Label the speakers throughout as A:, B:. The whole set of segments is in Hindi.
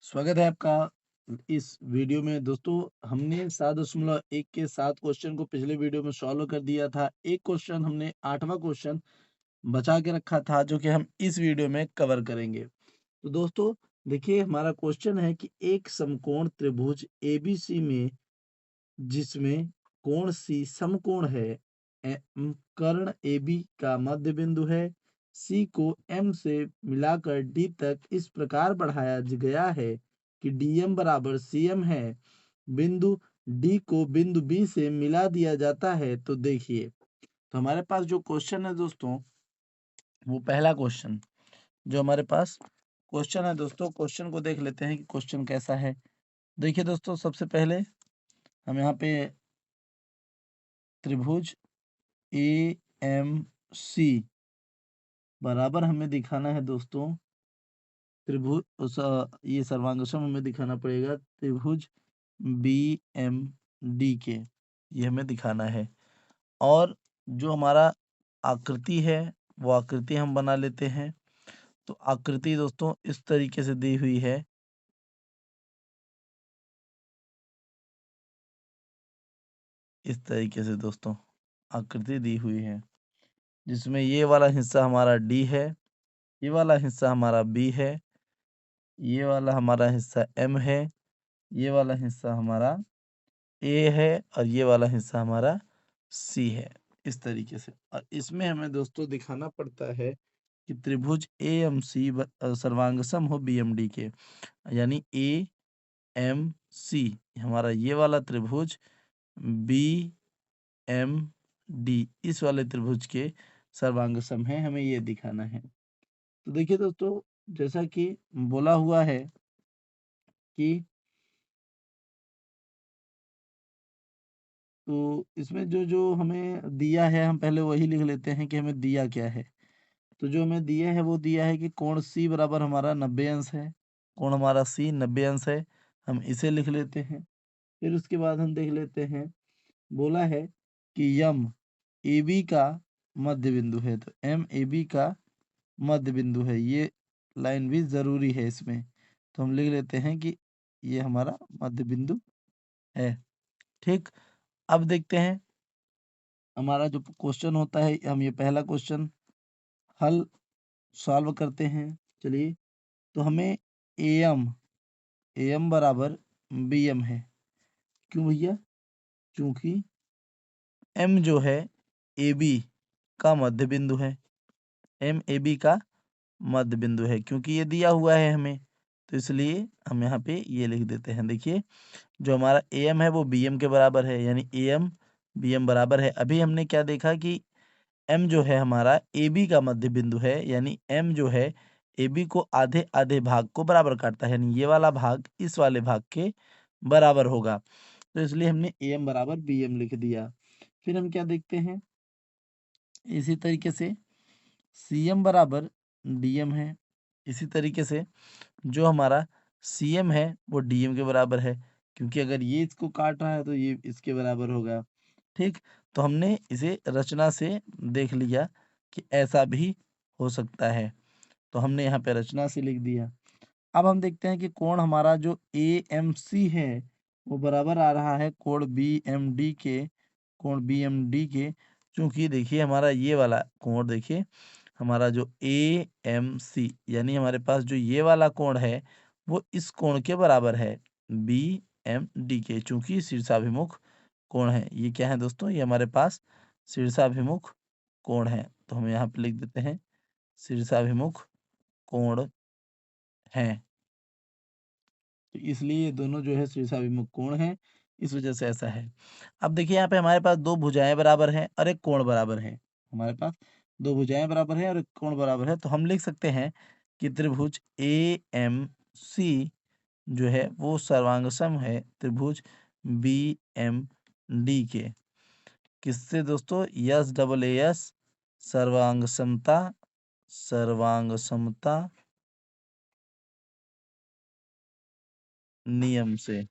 A: स्वागत है आपका इस वीडियो में। दोस्तों, हमने 7.1 के 7 क्वेश्चन को पिछले वीडियो में सॉल्व कर दिया था। एक क्वेश्चन हमने 8वां क्वेश्चन बचा के रखा था जो कि हम इस वीडियो में कवर करेंगे। तो दोस्तों, देखिए हमारा क्वेश्चन है कि एक समकोण त्रिभुज एबीसी में जिसमें कोण सी समकोण है, कर्ण एबी का मध्य बिंदु है, सी को एम से मिलाकर डी तक इस प्रकार बढ़ाया गया है कि डीएम बराबर सीएम है। बिंदु डी को बिंदु बी से मिला दिया जाता है। तो देखिए, तो हमारे पास जो क्वेश्चन है दोस्तों, वो पहला क्वेश्चन जो हमारे पास क्वेश्चन है दोस्तों, क्वेश्चन को देख लेते हैं कि क्वेश्चन कैसा है। देखिए दोस्तों, सबसे पहले हम यहाँ पे त्रिभुज ए एम सी बराबर हमें दिखाना है दोस्तों। त्रिभुज ये सर्वांगसम हमें दिखाना पड़ेगा त्रिभुज बी एम डी के, ये हमें दिखाना है। और जो हमारा आकृति है वो आकृति हम बना लेते हैं। तो आकृति दोस्तों इस तरीके से दी हुई है, इस तरीके से दोस्तों आकृति दी हुई है, जिसमें ये वाला हिस्सा हमारा डी है, ये वाला हिस्सा हमारा बी है, ये वाला हमारा हिस्सा एम है, ये वाला हिस्सा हमारा ए है और ये वाला हिस्सा हमारा सी है, इस तरीके से। और इसमें हमें दोस्तों दिखाना पड़ता है कि त्रिभुज ए एम सी सर्वांगसम हो बी एम डी के, यानी ए एम सी हमारा ये वाला त्रिभुज बी एम डी इस वाले त्रिभुज के सर्वांगसम है, हमें ये दिखाना है। तो देखिए दोस्तों, जैसा कि बोला हुआ है कि तो इसमें जो जो हमें दिया है हम पहले वही लिख लेते हैं कि हमें दिया क्या है। तो जो हमें दिया है वो दिया है कि कोण सी बराबर हमारा 90 अंश है। कोण हमारा सी 90 अंश है, हम इसे लिख लेते हैं। फिर उसके बाद हम देख लेते हैं, बोला है कि यम ए बी का मध्य बिंदु है। तो एम ए बी का मध्य बिंदु है, ये लाइन भी जरूरी है इसमें। तो हम लिख लेते हैं कि ये हमारा मध्य बिंदु है। ठीक, अब देखते हैं हमारा जो क्वेश्चन होता है, हम ये पहला क्वेश्चन हल सॉल्व करते हैं। चलिए, तो हमें एम एम बराबर बी एम है। क्यों भैया? क्योंकि एम जो है ए बी का मध्य बिंदु है, एम ए बी का मध्य बिंदु है, क्योंकि ये दिया हुआ है हमें, तो इसलिए हम यहाँ पे ये लिख देते हैं। देखिए, जो हमारा ए एम है वो बी एम के बराबर है, यानी ए एम बी एम बराबर है। अभी हमने क्या देखा कि एम जो है हमारा ए बी का मध्य बिंदु है, यानी एम जो है ए बी को आधे आधे भाग को बराबर काटता है, यानी ये वाला भाग इस वाले भाग के बराबर होगा। तो इसलिए हमने ए एम बराबर बी एम लिख दिया। फिर हम क्या देखते हैं, इसी तरीके से सी एम बराबर डी एम है। इसी तरीके से जो हमारा सी एम है वो डी एम के बराबर है, क्योंकि अगर ये इसको काट रहा है तो ये इसके बराबर होगा। ठीक, तो हमने इसे रचना से देख लिया कि ऐसा भी हो सकता है, तो हमने यहाँ पे रचना से लिख दिया। अब हम देखते हैं कि कोण हमारा जो ए एम सी है वो बराबर आ रहा है कोण बी एम डी के, कोण बी एम डी के। क्योंकि देखिए हमारा ये वाला कोण, देखिए हमारा जो ए एम सी यानी हमारे पास जो ये वाला कोण है वो इस कोण के बराबर है बी एम डी के, चूंकि शीर्षाभिमुख कोण है। ये क्या है दोस्तों? ये हमारे पास शीर्षाभिमुख कोण है, तो हम यहाँ पे लिख देते हैं शीर्षाभिमुख कोण है। तो इसलिए ये दोनों जो है शीर्षाभिमुख कोण है, इस वजह से ऐसा है। अब देखिए यहाँ पे हमारे पास दो भुजाएं बराबर हैं और एक कोण बराबर है। हमारे पास दो भुजाएं बराबर है और एक कोण बराबर है, तो हम लिख सकते हैं कि त्रिभुज ए एम सी जो है वो सर्वांगसम है त्रिभुज बी एम डी के। किससे दोस्तों? यस डबल ए एस, सर्वांग समता नियम से।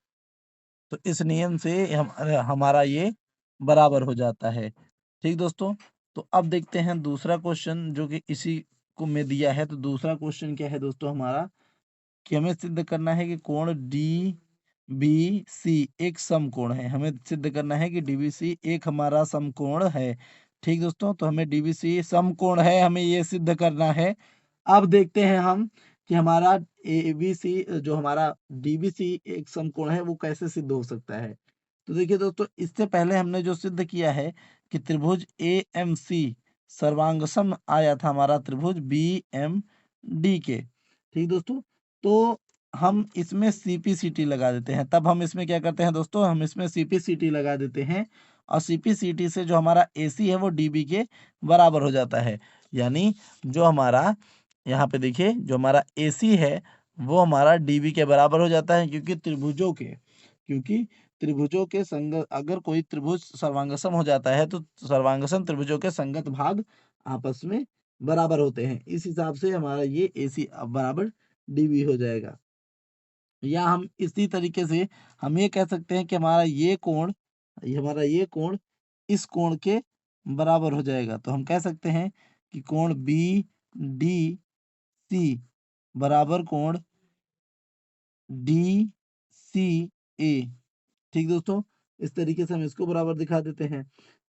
A: तो इस नियम से हमारा ये बराबर हो जाता है। ठीक दोस्तों, तो अब देखते हैं दूसरा क्वेश्चन जो कि इसी को में दिया है। तो दूसरा क्वेश्चन क्या है दोस्तों हमारा, कि हमें सिद्ध करना है कि कोण डी बी सी एक समकोण है। हमें सिद्ध करना है कि डीबीसी एक हमारा समकोण है। ठीक दोस्तों, तो हमें डीबीसी समकोण है, हमें ये सिद्ध करना है। अब देखते हैं हम कि हमारा एबीसी जो हमारा डीबीसी एक समकोण है वो कैसे सिद्ध हो सकता है। तो देखिए दोस्तों, इससे पहले हमने जो सिद्ध किया है कि त्रिभुज ए एम सी सर्वांगसम आया था हमारा त्रिभुज बी एम डी के। ठीक दोस्तों, तो हम इसमें सीपीसीटी लगा देते हैं। तब हम इसमें क्या करते हैं दोस्तों, हम इसमें सीपीसीटी लगा देते हैं और सीपीसीटी से जो हमारा एसी है वो डीबी के बराबर हो जाता है। यानी जो हमारा यहाँ पे देखिए जो हमारा एसी है वो हमारा डीबी के बराबर हो जाता है, क्योंकि त्रिभुजों के संग अगर कोई त्रिभुज सर्वांगसम हो जाता है तो सर्वांगसम त्रिभुजों के संगत भाग आपस में बराबर होते हैं। इस हिसाब से हमारा ये एसी बराबर डीबी हो जाएगा। या हम इसी तरीके से हम ये कह सकते हैं कि हमारा ये कोण इस कोण के बराबर हो जाएगा। तो हम कह सकते हैं कि कोण बी डी सी बराबर कोण डी सी ए। ठीक दोस्तों, इस तरीके से हम इसको बराबर दिखा देते हैं।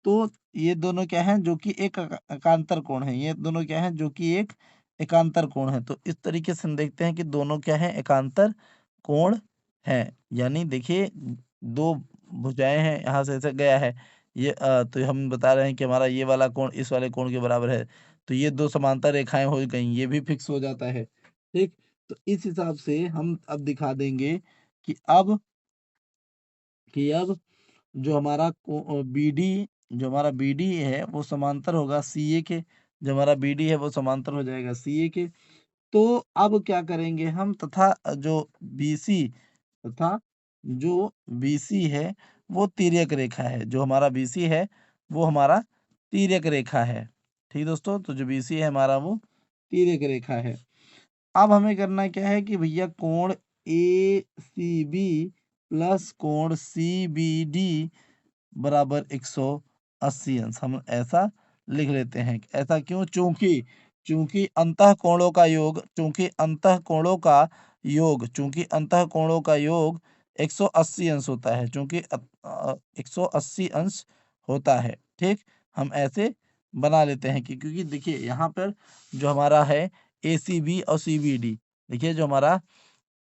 A: तो ये दोनों क्या हैं, जो कि एक एकांतर कोण है। ये दोनों क्या हैं, जो कि एक एकांतर कोण है। तो इस तरीके से हम देखते हैं कि दोनों क्या हैं, एकांतर कोण हैं। यानी देखिए दो भुजाएं हैं, यहाँ से ऐसे गया है ये तो हम बता रहे हैं कि हमारा ये वाला कोण इस वाले कोण के बराबर है। तो ये दो समांतर रेखाएं हो गई, ये भी फिक्स हो जाता है। ठीक, तो इस हिसाब से हम अब दिखा देंगे कि अब जो हमारा बीडी जो हमारा बीडी है वो समांतर होगा सीए के। जो हमारा बीडी है वो समांतर हो जाएगा सीए के। तो अब क्या करेंगे हम, तथा जो बीसी है वो तिर्यक रेखा है। जो हमारा बीसी है वो हमारा तिर्यक रेखा है। ठीक दोस्तों, तो जो बीसी है हमारा वो तिर्यक रेखा है। अब हमें करना क्या है कि भैया कोण ए सी बी प्लस कोण सी बी डी बराबर 180 अंश हम ऐसा लिख लेते हैं। ऐसा क्यों? चूंकि अंतः कोणों का योग 180 अंश होता है। 180 अंश होता है। ठीक, हम ऐसे बना लेते हैं कि क्योंकि देखिए यहाँ पर जो हमारा है ए सी बी और सी बी डी, देखिए जो हमारा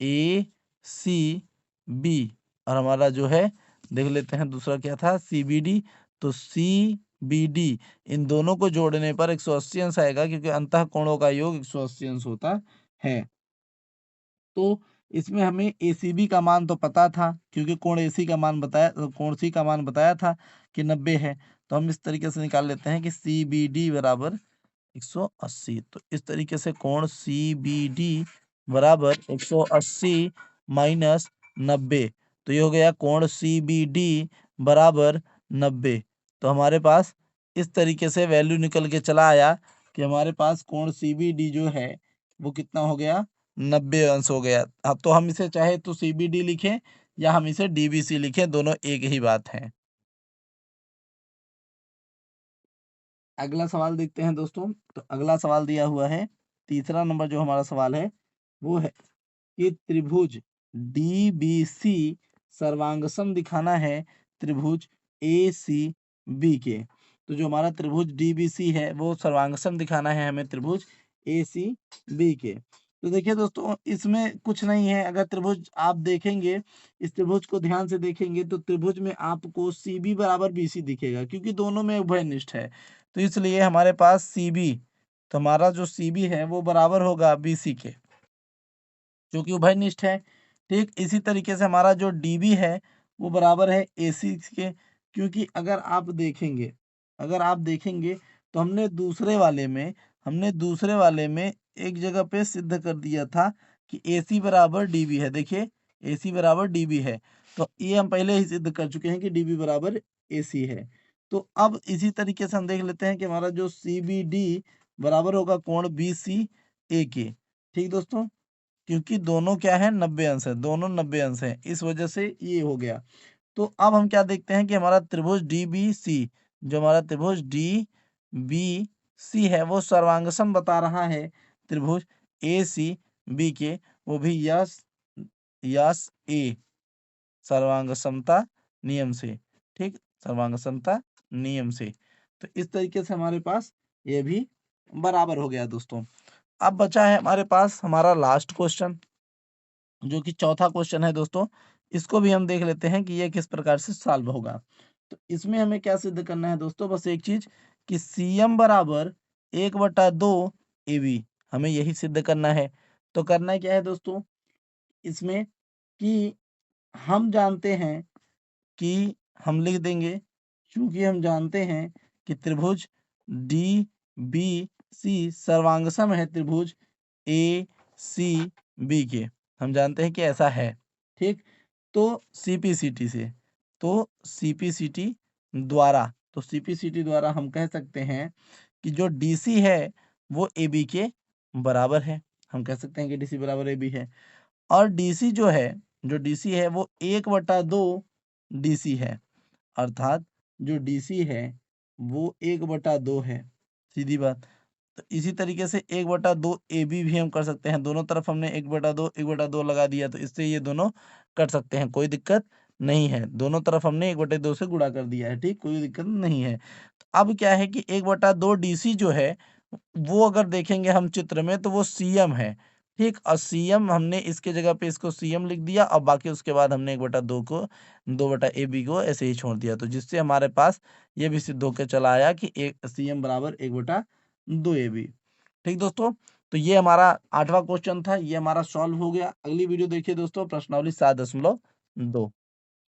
A: ए सी बी और हमारा जो है देख लेते हैं दूसरा क्या था, सी बी डी। तो सी बी डी इन दोनों को जोड़ने पर 180 अंश आएगा, क्योंकि अंतः कोणों का योग 180 अंश होता है। तो इसमें हमें एसीबी का मान तो पता था, क्योंकि कोण सी का मान बताया था कि 90 है। तो हम इस तरीके से निकाल लेते हैं कि सी बी डी बराबर 180। तो इस तरीके से कोण सी बी डी बराबर 180 माइनस 90। तो ये हो गया कोण सी बी डी बराबर 90। तो हमारे पास इस तरीके से वैल्यू निकल के चला आया कि हमारे पास कोण सी बी डी जो है वो कितना हो गया, 90 अंश हो गया। अब तो हम इसे चाहे तो सी बी डी लिखें या हम इसे डीबीसी लिखें, दोनों एक ही बात है। अगला सवाल देखते हैं दोस्तों। तो अगला सवाल दिया हुआ है, तीसरा नंबर जो हमारा सवाल है वो है कि त्रिभुज डीबीसी सर्वांगसम दिखाना है त्रिभुज एसीबी के। तो जो हमारा त्रिभुज डीबीसी है वो सर्वांगसम दिखाना है हमें त्रिभुज एसीबी के। तो देखिए दोस्तों, इसमें कुछ नहीं है। अगर त्रिभुज आप देखेंगे, इस त्रिभुज को ध्यान से देखेंगे तो त्रिभुज में आपको सीबी बराबर बीसी दिखेगा, क्योंकि दोनों में उभयनिष्ठ है। तो इसलिए हमारे पास सीबी, तो हमारा जो सीबी है वो बराबर होगा बीसी के, जो कि उभयनिष्ठ है। ठीक, इसी तरीके से हमारा जो डीबी है वो बराबर है एसी के, क्योंकि अगर आप देखेंगे तो हमने दूसरे वाले में एक जगह पे सिद्ध कर दिया था कि एसी बराबर डीबी है। देखिए एसी बराबर डीबी है, तो ये हम पहले ही सिद्ध कर चुके हैं कि डीबी बराबर एसी है। तो अब इसी तरीके से हम देख लेते हैं कि हमारा जो सीबीडी बराबर होगा कोण बीसी ए के। ठीक दोस्तों, क्योंकि दोनों क्या है, 90 अंश है, दोनों 90 अंश है, इस वजह से ये हो गया। तो अब हम क्या देखते हैं कि हमारा त्रिभुज डीबीसी, जो हमारा त्रिभुज डीबीसी है वो सर्वांगसम बता रहा है त्रिभुज एसीबी के। वो भी यस यस ए सर्वांग समता नियम से। ठीक, सर्वांग समता नियम से। तो इस तरीके से हमारे पास ये भी बराबर हो गया दोस्तों। अब बचा है हमारे पास हमारा लास्ट क्वेश्चन, जो कि चौथा क्वेश्चन है दोस्तों। इसको भी हम देख लेते हैं कि ये किस प्रकार से सॉल्व होगा। तो इसमें हमें क्या सिद्ध करना है दोस्तों, बस एक चीज कि CM बराबर 1/2 AB, हमें यही सिद्ध करना है। तो करना क्या है दोस्तों इसमें कि हम जानते हैं कि हम लिख देंगे, क्योंकि हम जानते हैं कि त्रिभुज DBC सर्वांगसम है त्रिभुज ACB के, हम जानते हैं कि ऐसा है। ठीक, तो CPCT से, तो CPCT द्वारा, तो CPCT द्वारा हम कह सकते हैं कि जो DC है वो AB के बराबर है। हम कह सकते हैं कि DC बराबर AB है। और DC जो है, जो DC है वो 1/2 DC है, अर्थात जो DC है वो 1/2 है, सीधी बात। तो इसी तरीके से 1/2 AB भी हम कर सकते हैं। दोनों तरफ हमने 1/2 लगा दिया, तो इससे ये दोनों कट सकते हैं, कोई दिक्कत नहीं है। दोनों तरफ हमने 1/2 से गुणा कर दिया है, ठीक, कोई दिक्कत नहीं है। तो अब क्या है कि 1/2 DC जो है वो अगर देखेंगे हम चित्र में तो वो CM है। ठीक, और CM हमने इसके जगह पे इसको CM लिख दिया, और बाकी उसके बाद हमने 1/2 को 2/AB को ऐसे ही छोड़ दिया, तो जिससे हमारे पास ये भी सिद्ध होकर चला आया कि CM बराबर 1/2 AB। ठीक दोस्तों, तो ये हमारा 8वां क्वेश्चन था, ये हमारा सॉल्व हो गया। अगली वीडियो देखिए दोस्तों, प्रश्नावली 7.2।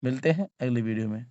A: मिलते हैं अगली वीडियो में।